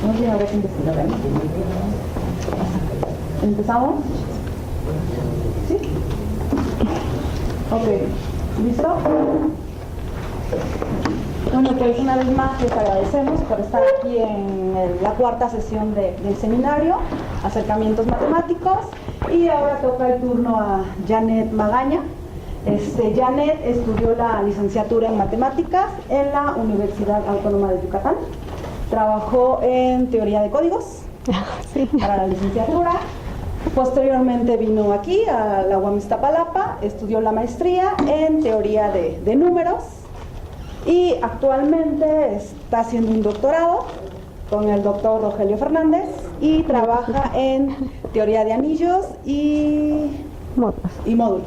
No sé, habrá que investigar, ¿eh? ¿Empezamos? ¿Sí? Ok, ¿listo? Bueno, pues una vez más les agradecemos por estar aquí en la cuarta sesión del seminario, Acercamientos Matemáticos, y ahora toca el turno a Janet Magaña. Janet estudió la licenciatura en Matemáticas en la Universidad Autónoma de Yucatán. Trabajó en teoría de códigos para la licenciatura. Posteriormente vino aquí a la UAM Iztapalapa, estudió la maestría en teoría de números y actualmente está haciendo un doctorado con el doctor Rogelio Fernández y trabaja en teoría de anillos y módulos.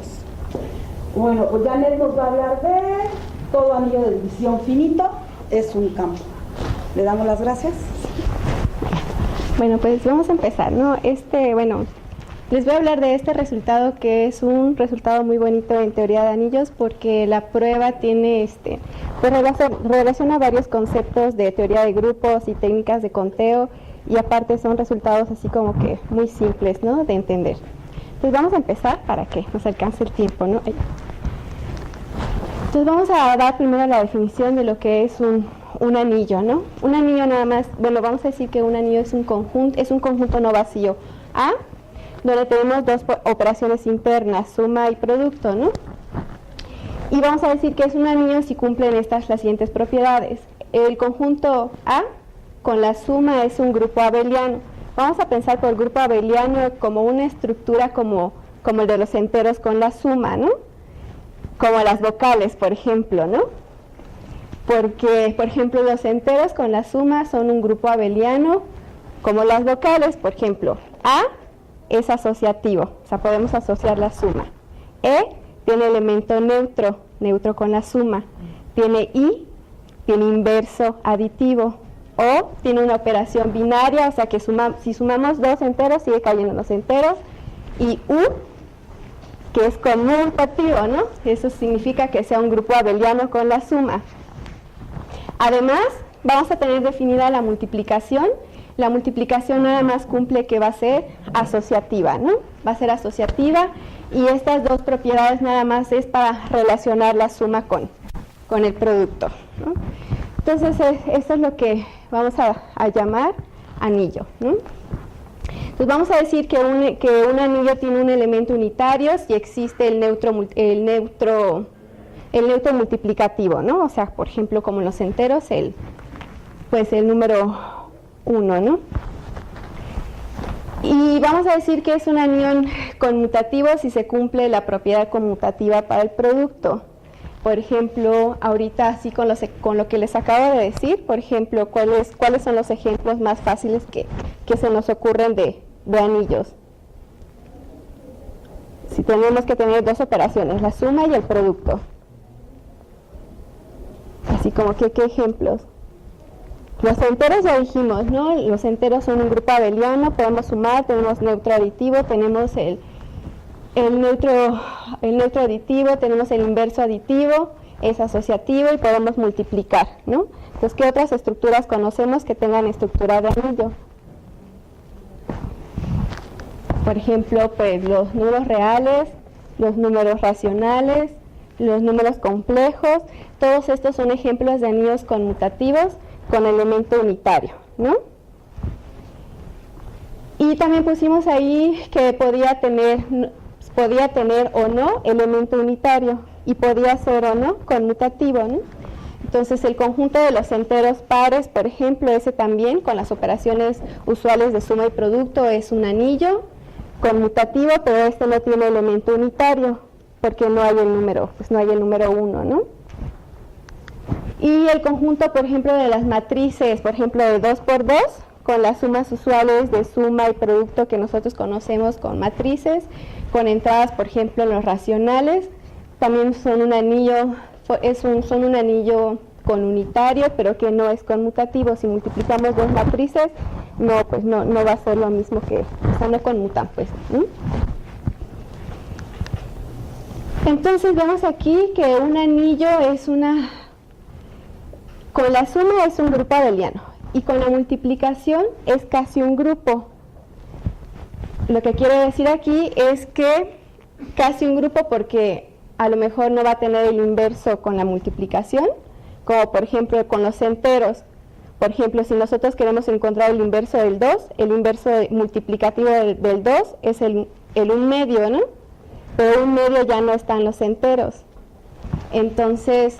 Bueno, pues Janet nos va a hablar de todo anillo de división finito es un campo. Le damos las gracias. Bueno, pues vamos a empezar, ¿no? Bueno, les voy a hablar de este resultado que es un resultado muy bonito en teoría de anillos porque la prueba tiene pues relaciona varios conceptos de teoría de grupos y técnicas de conteo y aparte son resultados así como que muy simples, ¿no? De entender. Entonces vamos a empezar para que nos alcance el tiempo, ¿no? Entonces vamos a dar primero la definición de lo que es un anillo, ¿no? Un anillo nada más, bueno, vamos a decir que un anillo es un conjunto no vacío A, donde tenemos dos operaciones internas, suma y producto, ¿no? Y vamos a decir que es un anillo si cumplen las siguientes propiedades. El conjunto A con la suma es un grupo abeliano. Vamos a pensar por grupo abeliano como una estructura como el de los enteros con la suma, ¿no? Como las vocales, por ejemplo, ¿no? Porque, por ejemplo, los enteros con la suma son un grupo abeliano, como las vocales, por ejemplo, A es asociativo, o sea, podemos asociar la suma. E tiene elemento neutro con la suma. Tiene I, tiene inverso aditivo. O tiene una operación binaria, o sea que si sumamos dos enteros, sigue cayendo los enteros. Y U, que es conmutativo, ¿no? Eso significa que sea un grupo abeliano con la suma. Además, vamos a tener definida la multiplicación. La multiplicación nada más cumple que va a ser asociativa, ¿no? Va a ser asociativa y estas dos propiedades nada más es para relacionar la suma con el producto, ¿no? Entonces, esto es lo que vamos a llamar anillo, ¿no? Entonces, vamos a decir que un anillo tiene un elemento unitario si existe el neutro multiplicativo, ¿no? O sea, por ejemplo, como en los enteros, el número 1, ¿no? Y vamos a decir que es un anillo conmutativo si se cumple la propiedad conmutativa para el producto. Por ejemplo, ahorita así con lo que les acabo de decir, por ejemplo, ¿cuáles son los ejemplos más fáciles que se nos ocurren de anillos? Si tenemos que tener dos operaciones, la suma y el producto. Así como que, ¿qué ejemplos? Los enteros ya dijimos, ¿no? Los enteros son un grupo abeliano, podemos sumar, tenemos neutro aditivo, tenemos el neutro aditivo, tenemos el inverso aditivo, es asociativo y podemos multiplicar, ¿no? Entonces, ¿qué otras estructuras conocemos que tengan estructura de anillo? Por ejemplo, pues los números reales, los números racionales, los números complejos, todos estos son ejemplos de anillos conmutativos con elemento unitario, ¿no? Y también pusimos ahí que podía tener o no elemento unitario y podía ser o no conmutativo, ¿no? Entonces el conjunto de los enteros pares, por ejemplo, ese también con las operaciones usuales de suma y producto es un anillo conmutativo, pero este no tiene elemento unitario porque no hay el número, pues no hay el número 1, ¿no? Y el conjunto, por ejemplo, de las matrices, por ejemplo, de 2 por 2, con las sumas usuales de suma y producto que nosotros conocemos con matrices, con entradas, por ejemplo, en los racionales, también son un anillo, son un anillo con unitario, pero que no es conmutativo. Si multiplicamos dos matrices, no va a ser lo mismo que, o sea, no conmutan, pues, ¿no? Entonces vemos aquí que un anillo es con la suma es un grupo abeliano y con la multiplicación es casi un grupo. Lo que quiero decir aquí es que casi un grupo porque a lo mejor no va a tener el inverso con la multiplicación, como por ejemplo con los enteros. Por ejemplo, si nosotros queremos encontrar el inverso del 2, el inverso multiplicativo del 2 es el 1/2, ¿no? Pero 1/2 ya no está en los enteros. Entonces,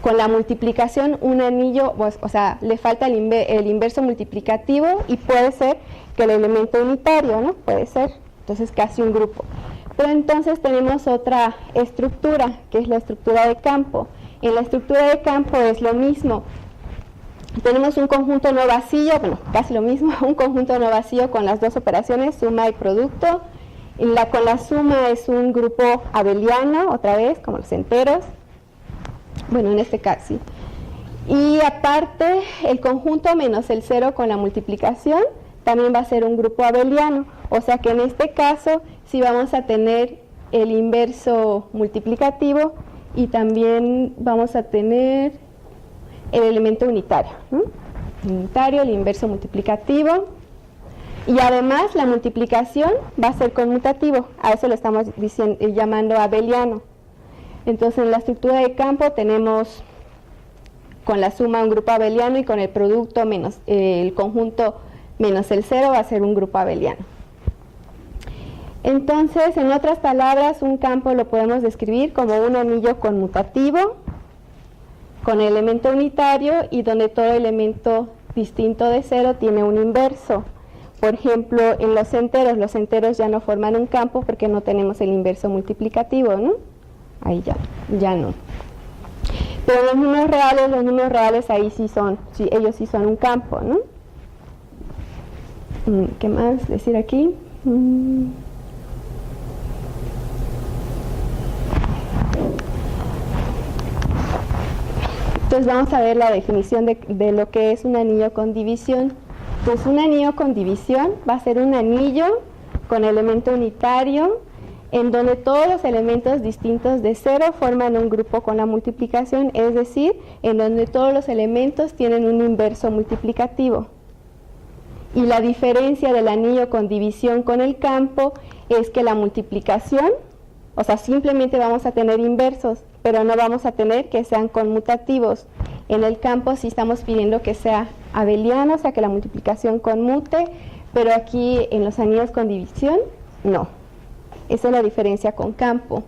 con la multiplicación, un anillo, pues, o sea, le falta el inverso multiplicativo y puede ser que el elemento unitario, ¿no? Puede ser, entonces casi un grupo. Pero entonces tenemos otra estructura, que es la estructura de campo. En la estructura de campo es lo mismo. Tenemos un conjunto no vacío, bueno, casi lo mismo, un conjunto no vacío con las dos operaciones, suma y producto. Con la suma es un grupo abeliano, otra vez, como los enteros. Bueno, en este caso sí. Y aparte, el conjunto menos el 0 con la multiplicación también va a ser un grupo abeliano. O sea que en este caso sí vamos a tener el inverso multiplicativo y también vamos a tener el elemento unitario, ¿no? Unitario, el inverso multiplicativo. Y además la multiplicación va a ser conmutativo. A eso lo estamos llamando abeliano. Entonces en la estructura de campo tenemos con la suma un grupo abeliano y con el producto menos el conjunto menos el 0 va a ser un grupo abeliano. Entonces, en otras palabras, un campo lo podemos describir como un anillo conmutativo con elemento unitario y donde todo elemento distinto de 0 tiene un inverso. Por ejemplo, en los enteros ya no forman un campo porque no tenemos el inverso multiplicativo, ¿no? Ahí ya no. Pero los números reales ahí sí ellos sí son un campo, ¿no? ¿Qué más decir aquí? Entonces vamos a ver la definición de lo que es un anillo con división. Pues un anillo con división va a ser un anillo con elemento unitario en donde todos los elementos distintos de 0 forman un grupo con la multiplicación, es decir, en donde todos los elementos tienen un inverso multiplicativo. Y la diferencia del anillo con división con el campo es que la multiplicación, o sea, simplemente vamos a tener inversos, pero no vamos a tener que sean conmutativos. En el campo sí estamos pidiendo que sea abeliano, o sea, que la multiplicación conmute, pero aquí en los anillos con división, no. Esa es la diferencia con campo.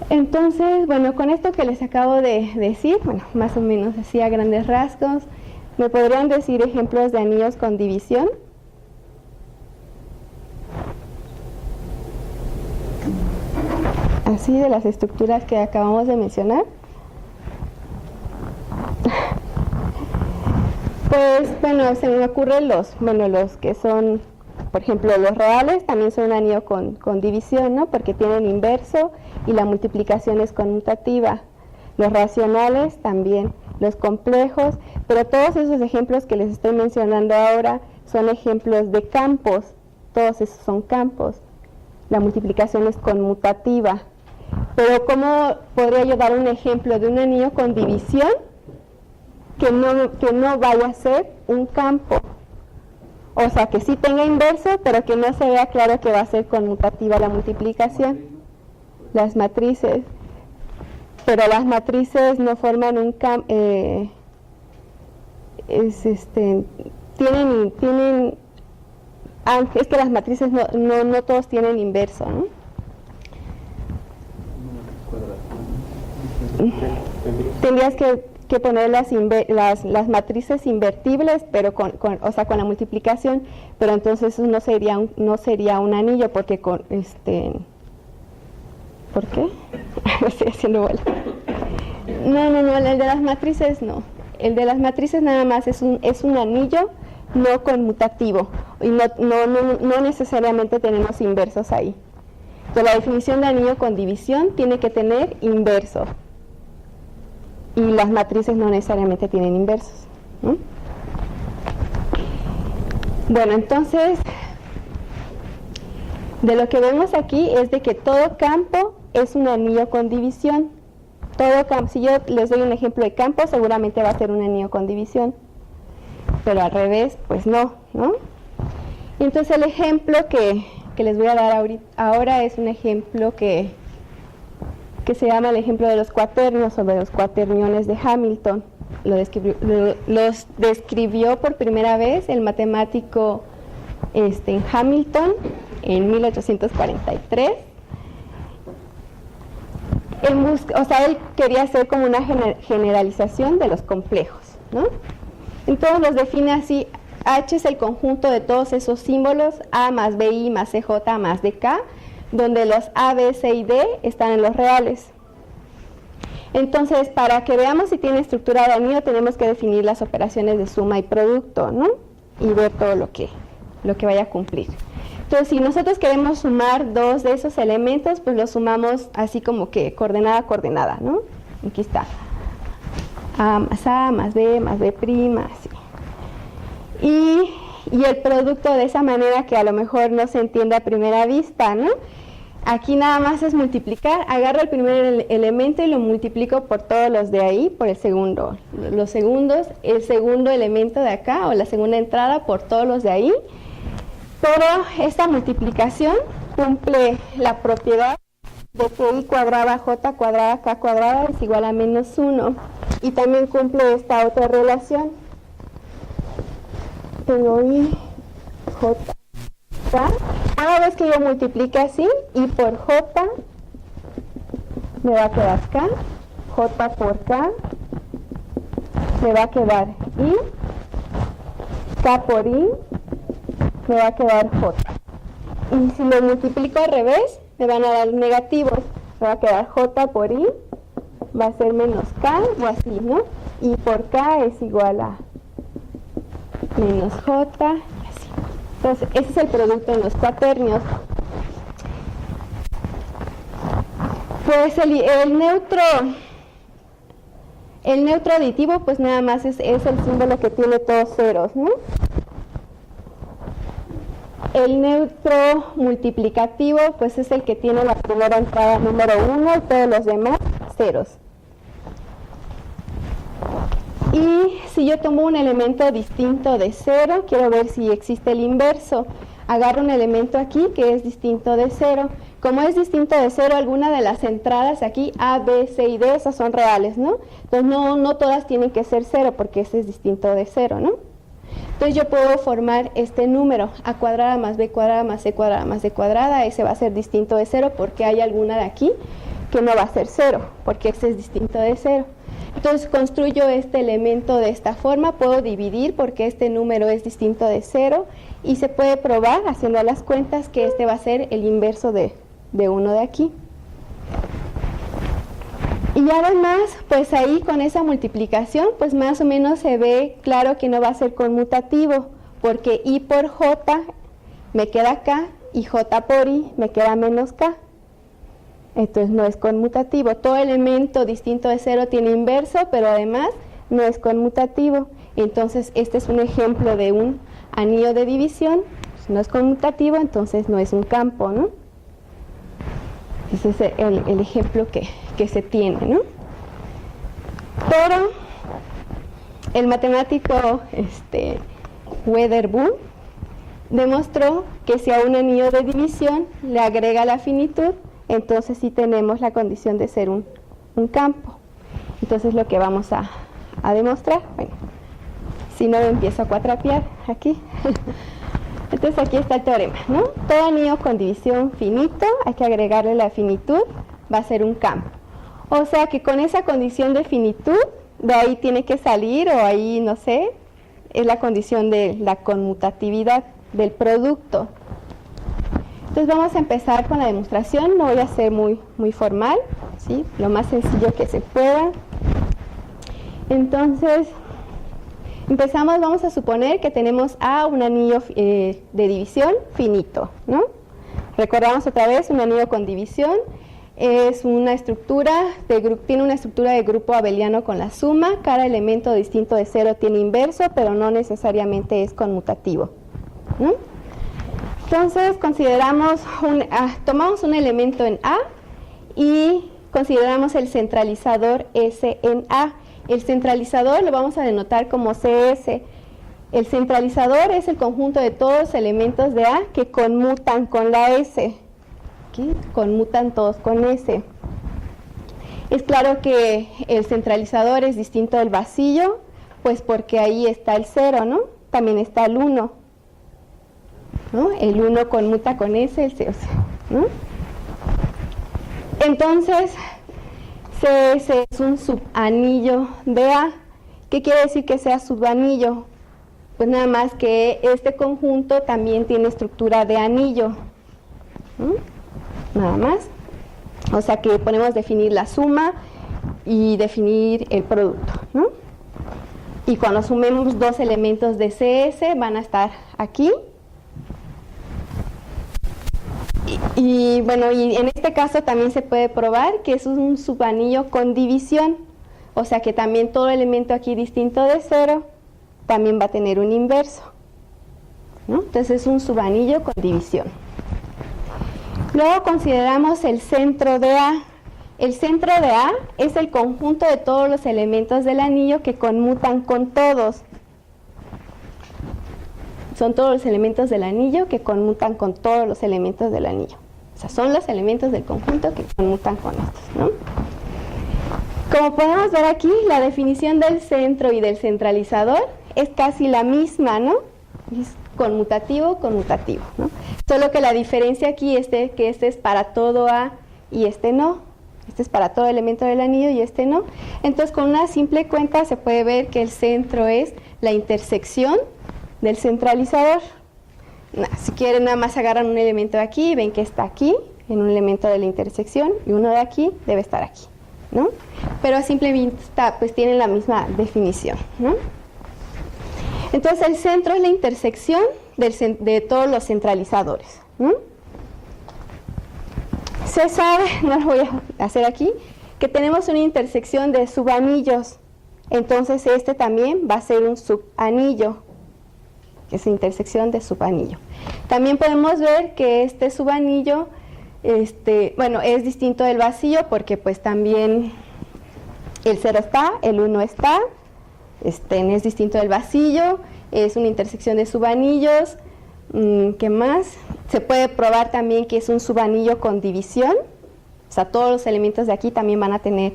Entonces, bueno, con esto que les acabo de decir, bueno, más o menos así a grandes rasgos, ¿me podrían decir ejemplos de anillos con división? Así de las estructuras que acabamos de mencionar. Pues, bueno, se me ocurren los que son, por ejemplo, los reales también son un anillo con división, ¿no? Porque tienen inverso y la multiplicación es conmutativa. Los racionales también, los complejos, pero todos esos ejemplos que les estoy mencionando ahora son ejemplos de campos, todos esos son campos. La multiplicación es conmutativa. Pero ¿cómo podría yo dar un ejemplo de un anillo con división que no vaya a ser un campo? O sea, que sí tenga inverso, pero que no se vea claro que va a ser conmutativa la multiplicación. Las matrices. Pero las matrices no forman un campo. Tienen. Es que las matrices no todos tienen inverso, ¿no? Tendrías que poner las matrices invertibles, pero con la multiplicación, pero entonces eso no sería un anillo, porque ¿por qué? Estoy haciendo bola. No, el de las matrices no. El de las matrices nada más es un anillo no conmutativo y no necesariamente tenemos inversos ahí. Entonces la definición de anillo con división tiene que tener inverso. Y las matrices no necesariamente tienen inversos, ¿no? Bueno, entonces, De lo que vemos aquí es de que todo campo es un anillo con división. Todo campo, si yo les doy un ejemplo de campo, seguramente va a ser un anillo con división. Pero al revés, pues no, ¿no? Y entonces el ejemplo que les voy a dar ahora es un ejemplo que se llama el ejemplo de los cuaternios o de los cuaterniones de Hamilton. Los describió por primera vez el matemático Hamilton en 1843. Él quería hacer como una generalización de los complejos, ¿no? Entonces los define así: H es el conjunto de todos esos símbolos, A más BI más CJ más DK, donde los A, B, C y D están en los reales. Entonces, para que veamos si tiene estructura de anillo, tenemos que definir las operaciones de suma y producto, ¿no? Y ver todo lo que vaya a cumplir. Entonces, si nosotros queremos sumar dos de esos elementos, pues los sumamos así como que coordenada a coordenada, ¿no? Aquí está. A más B prima, así. Y el producto de esa manera que a lo mejor no se entiende a primera vista, ¿no? Aquí nada más es multiplicar, agarro el primer elemento y lo multiplico por todos los de ahí, por el segundo. Los segundos, el segundo elemento de acá o la segunda entrada por todos los de ahí. Pero esta multiplicación cumple la propiedad de que I cuadrada J cuadrada K cuadrada es igual a menos 1. Y también cumple esta otra relación. Tengo I, J, K. Cada vez que yo multiplique así, I por J, me va a quedar K. J por K, me va a quedar I. K por I, me va a quedar J. Y si lo multiplico al revés, me van a dar negativos. Me va a quedar J por I, va a ser menos K, o así, ¿no? I por K es igual a menos J, y así. Entonces, ese es el producto en los cuaternios. Pues el neutro aditivo, pues nada más es el símbolo que tiene todos ceros, ¿no? El neutro multiplicativo, pues es el que tiene la primera entrada número 1 y todos los demás ceros. Y si yo tomo un elemento distinto de 0, quiero ver si existe el inverso. Agarro un elemento aquí que es distinto de 0. Como es distinto de 0, alguna de las entradas aquí, A, B, C y D, esas son reales, ¿no? Entonces no todas tienen que ser 0 porque ese es distinto de 0, ¿no? Entonces yo puedo formar este número, A cuadrada más B cuadrada más C cuadrada más D cuadrada. Ese va a ser distinto de 0 porque hay alguna de aquí que no va a ser 0, porque ese es distinto de 0. Entonces construyo este elemento de esta forma, puedo dividir porque este número es distinto de 0 y se puede probar haciendo las cuentas que este va a ser el inverso de uno de aquí. Y además, pues ahí con esa multiplicación, pues más o menos se ve claro que no va a ser conmutativo, porque I por J me queda K y J por I me queda menos K. Entonces no es conmutativo. Todo elemento distinto de 0 tiene inverso, pero además no es conmutativo. Entonces este es un ejemplo de un anillo de división. Pues no es conmutativo, entonces no es un campo, ¿no? Ese es el ejemplo que se tiene, ¿no? Pero el matemático Wedderburn demostró que si a un anillo de división le agrega la finitud, entonces sí tenemos la condición de ser un campo. Entonces lo que vamos a demostrar, bueno, si no me empiezo a cuatrapear aquí. Entonces aquí está el teorema, ¿no? Todo anillo con división finito, hay que agregarle la finitud, va a ser un campo. O sea que con esa condición de finitud, de ahí tiene que salir, o ahí, no sé, es la condición de la conmutatividad del producto. Entonces vamos a empezar con la demostración, no voy a ser muy formal, ¿sí? Lo más sencillo que se pueda. Entonces, empezamos, vamos a suponer que tenemos A, un anillo de división finito, ¿no? Recordamos otra vez, un anillo con división es una estructura tiene una estructura de grupo abeliano con la suma. Cada elemento distinto de 0 tiene inverso, pero no necesariamente es conmutativo, ¿no? Entonces tomamos un elemento en A y consideramos el centralizador S en A. El centralizador lo vamos a denotar como CS. El centralizador es el conjunto de todos los elementos de A que conmutan con la S. Aquí conmutan todos con S. Es claro que el centralizador es distinto del vacío, pues porque ahí está el 0, ¿no? También está el 1, ¿no? El 1 conmuta con S, el 0, ¿no? Entonces, CS es un subanillo de A. ¿Qué quiere decir que sea subanillo? Pues nada más que este conjunto también tiene estructura de anillo, ¿no? Nada más. O sea que podemos definir la suma y definir el producto, ¿no? Y cuando sumemos dos elementos de CS van a estar aquí. Y bueno, y en este caso también se puede probar que es un subanillo con división. O sea que también todo elemento aquí distinto de 0 también va a tener un inverso, ¿no? Entonces es un subanillo con división. Luego consideramos el centro de A. El centro de A es el conjunto de todos los elementos del anillo que conmutan con todos. Son todos los elementos del anillo que conmutan con todos los elementos del anillo. O sea, son los elementos del conjunto que conmutan con estos, ¿no? Como podemos ver aquí, la definición del centro y del centralizador es casi la misma, ¿no? Es conmutativo, conmutativo, ¿no? Solo que la diferencia aquí es que este es para todo A y este no. Este es para todo elemento del anillo y este no. Entonces, con una simple cuenta se puede ver que el centro es la intersección del centralizador. Si quieren, nada más agarran un elemento de aquí y ven que está aquí, en un elemento de la intersección, y uno de aquí debe estar aquí, ¿no? Pero a simple vista, pues tienen la misma definición, ¿no? Entonces, el centro es la intersección de todos los centralizadores, ¿no? Se sabe, no lo voy a hacer aquí, que tenemos una intersección de subanillos. Entonces, este también va a ser un subanillo, que es intersección de subanillo. También podemos ver que este subanillo, bueno, es distinto del vacío porque pues también el 0 está, el 1 está, es distinto del vacío, es una intersección de subanillos. ¿Qué más? Se puede probar también que es un subanillo con división. O sea, todos los elementos de aquí también van a tener,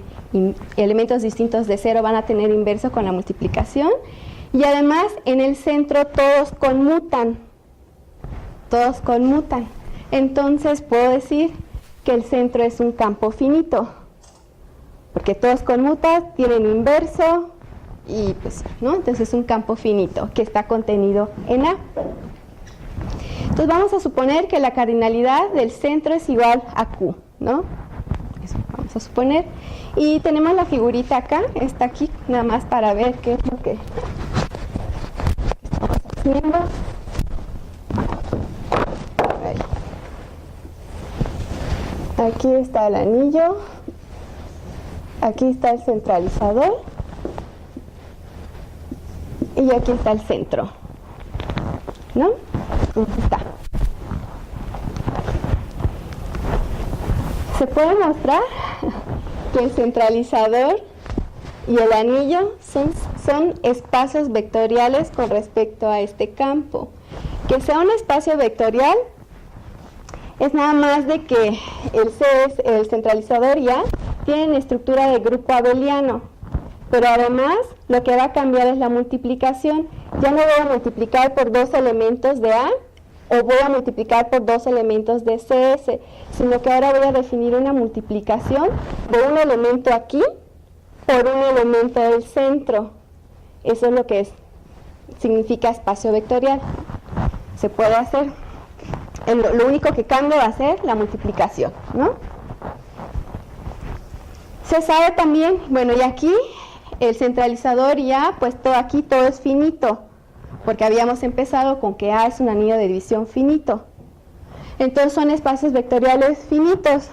elementos distintos de 0 van a tener inverso con la multiplicación. Y además, en el centro todos conmutan. Todos conmutan. Entonces, puedo decir que el centro es un campo finito. Porque todos conmutan, tienen inverso, y pues, ¿no? Entonces es un campo finito que está contenido en A. Entonces vamos a suponer que la cardinalidad del centro es igual a Q, ¿no? Eso vamos a suponer. Y tenemos la figurita acá, está aquí, nada más para ver qué es lo que estamos haciendo. Ahí. Aquí está el anillo, aquí está el centralizador y aquí está el centro, ¿no? Aquí está. Se puede mostrar que el centralizador y el anillo son espacios vectoriales con respecto a este campo. Que sea un espacio vectorial es nada más de que el centralizador y A tienen estructura de grupo abeliano, pero además lo que va a cambiar es la multiplicación. Ya no voy a multiplicar por dos elementos de A o voy a multiplicar por dos elementos de CS, sino que ahora voy a definir una multiplicación de un elemento aquí por un elemento del centro. Eso es lo que significa espacio vectorial. Se puede hacer. Lo único que cambia va a ser la multiplicación, ¿no? Se sabe también, bueno, y aquí el centralizador y A, pues aquí todo es finito, porque habíamos empezado con que A es un anillo de división finito. Entonces son espacios vectoriales finitos.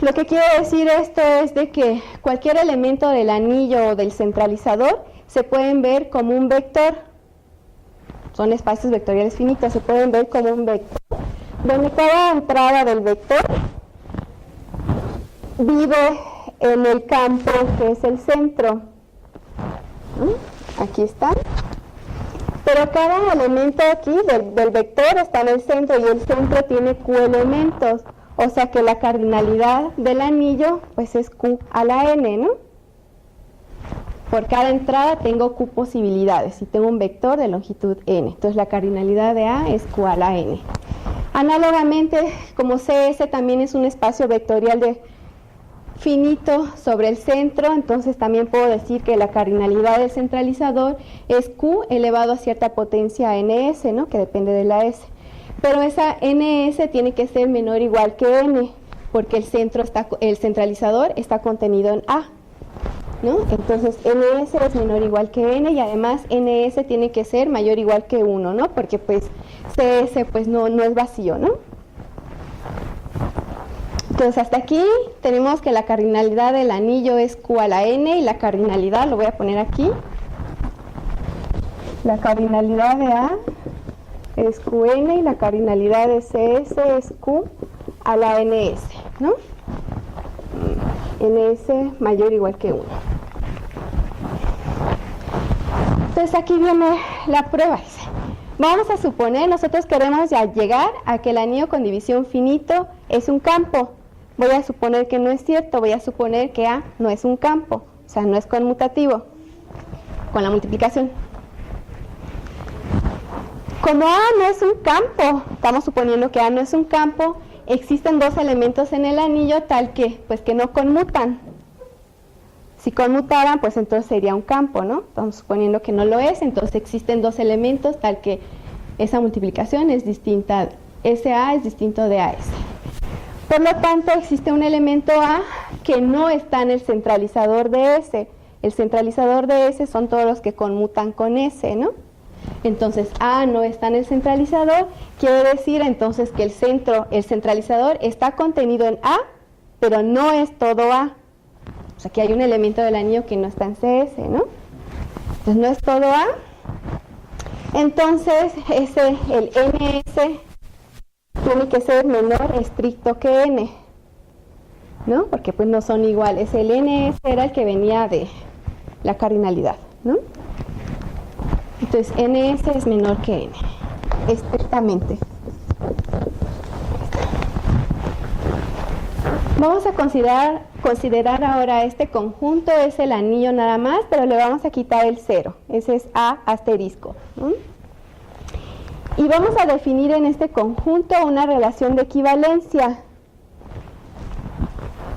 Lo que quiere decir esto es de que cualquier elemento del anillo o del centralizador se pueden ver como un vector. son espacios vectoriales finitos, se pueden ver como un vector, donde cada entrada del vector vive en el campo que es el centro. Aquí está. Pero cada elemento aquí del vector está en el centro y el centro tiene Q elementos. O sea que la cardinalidad del anillo pues es Q a la n, ¿no? Por cada entrada tengo Q posibilidades y tengo un vector de longitud n. Entonces la cardinalidad de A es Q a la n. Análogamente, como CS también es un espacio vectorial de finito sobre el centro, entonces también puedo decir que la cardinalidad del centralizador es Q elevado a cierta potencia ns, ¿no? Que depende de la s. Pero esa ns tiene que ser menor o igual que n, porque el centralizador está contenido en A, ¿no? Entonces ns es menor o igual que n y además ns tiene que ser mayor o igual que 1, ¿no? Porque pues cs pues no es vacío, ¿no? Entonces hasta aquí tenemos que la cardinalidad del anillo es Q a la n y la cardinalidad, lo voy a poner aquí, la cardinalidad de A es Qn y la cardinalidad de CS es Q a la ns, ¿no? ns mayor o igual que 1. Entonces aquí viene la prueba. Vamos a suponer, nosotros queremos ya llegar a que el anillo con división finito es un campo. Voy a suponer que no es cierto, voy a suponer que A no es un campo, o sea, no es conmutativo con la multiplicación. Como A no es un campo, estamos suponiendo que A no es un campo, existen dos elementos en el anillo tal que, pues que no conmutan. Si conmutaran, pues entonces sería un campo, ¿no? Estamos suponiendo que no lo es, entonces existen dos elementos tal que esa multiplicación es distinta, SA es distinto de AS. Por lo tanto, existe un elemento A que no está en el centralizador de S. El centralizador de S son todos los que conmutan con S, ¿no? Entonces, A no está en el centralizador, quiere decir entonces que el centralizador está contenido en A, pero no es todo A. O sea, que hay un elemento del anillo que no está en CS, ¿no? Entonces, no es todo A. Entonces, el NS tiene que ser menor estricto que N, ¿no? Porque pues no son iguales. El NS era el que venía de la cardinalidad, ¿no? Entonces, NS es menor que N, estrictamente. Vamos a considerar ahora este conjunto, es el anillo nada más, pero le vamos a quitar el 0. Ese es A asterisco, ¿no? Y vamos a definir en este conjunto una relación de equivalencia.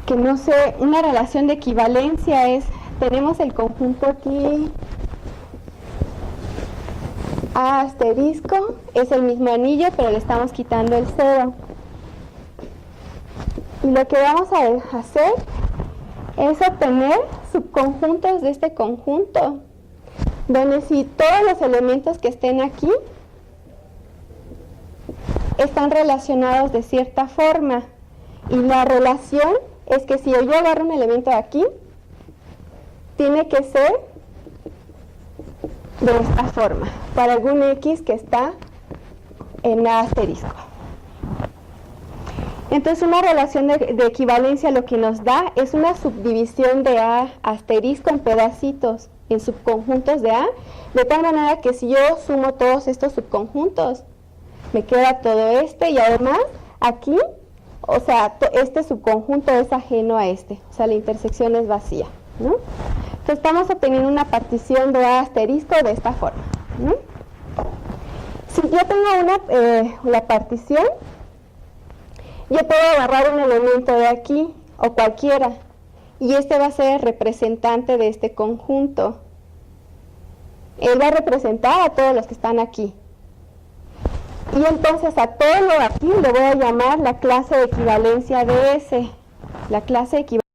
Que no sé, una relación de equivalencia es, tenemos el conjunto aquí, A asterisco, es el mismo anillo, pero le estamos quitando el 0. Y lo que vamos a hacer es obtener subconjuntos de este conjunto, donde si todos los elementos que estén aquí están relacionados de cierta forma, y la relación es que si yo agarro un elemento de aquí, tiene que ser de esta forma, para algún X que está en A asterisco. Entonces una relación de equivalencia lo que nos da es una subdivisión de A asterisco en pedacitos, en subconjuntos de A, de tal manera que si yo sumo todos estos subconjuntos, me queda todo este y además aquí, o sea, este subconjunto es ajeno a este, o sea, la intersección es vacía, ¿no? Entonces estamos obteniendo una partición de A asterisco de esta forma, ¿no? Si yo tengo la partición, yo puedo agarrar un elemento de aquí o cualquiera y este va a ser el representante de este conjunto. Él va a representar a todos los que están aquí. Y entonces a todo lo de aquí le voy a llamar la clase de equivalencia de S. La clase de equivalencia